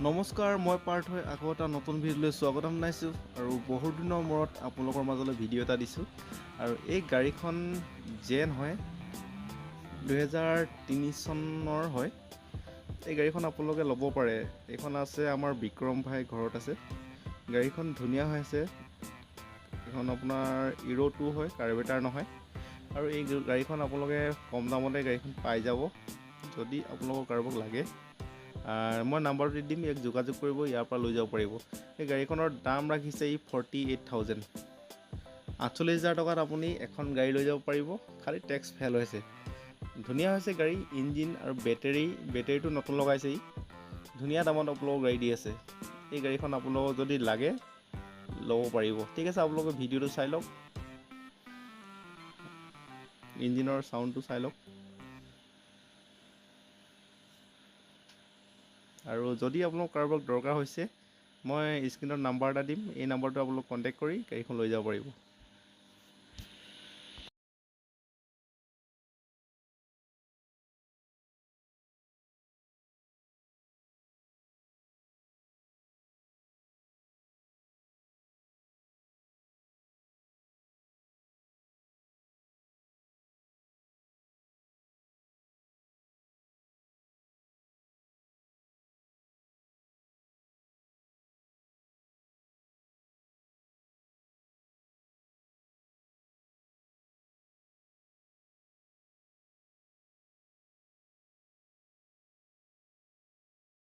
নমস্কাৰ, মই পাৰ্থই আকৌ এটা নতুন ভিডিঅ'লৈ স্বাগতম জনাইছোঁ আৰু বহুত দিনৰ মূৰত আপোনালোকৰ মাজলৈ ভিডিঅ' এটা দিছোঁ। আৰু এই গাড়ীখন জেন হয়, 2003 চনৰ হয়। এই গাড়ীখন আপোনালোকে ল'ব পাৰে। এইখন আছে আমাৰ বিক্ৰম ভাই ঘৰত আছে। গাড়ীখন ধুনীয়া হৈ আছে। এইখন আপোনাৰ ইৰ' 2 হয়, কাৰ্বেটাৰ নহয়। আৰু এই গাড়ীখন আপোনালোকে কম দামতে গাড়ীখন পাই যাব। যদি আপোনালোকৰ কাৰোবাক লাগে, মই নাম্বাৰটো দি দিম, ইয়াক যোগাযোগ কৰিব, ইয়াৰ পৰা লৈ যাব পাৰিব। এই গাড়ীখনৰ দাম ৰাখিছে 48,000। 48,000 টকাত আপুনি এখন গাড়ী লৈ যাব পাৰিব। খালি টেক্স ফেল হৈছে। ধুনীয়া হৈছে গাড়ী, ইঞ্জিন আৰু বেটেৰীটো নতুন লগাইছে। ধুনীয়া দামত আপোনালোকৰ গাড়ী দি আছে। এই গাড়ীখন আপোনালোকক যদি লাগে ল'ব পাৰিব। ঠিক আছে, আপোনালোকে ভিডিঅ'টো চাই লওক, ইঞ্জিনৰ চাউণ্ডটো চাই লওক। আৰু যদি আপোনালোক কাৰোবাক দৰকাৰ হৈছে, মই স্ক্ৰীণত নাম্বাৰ এটা দিম। এই নাম্বাৰটো আপোনালোক কণ্টেক্ট কৰি গাড়ীখন লৈ যাব পাৰিব।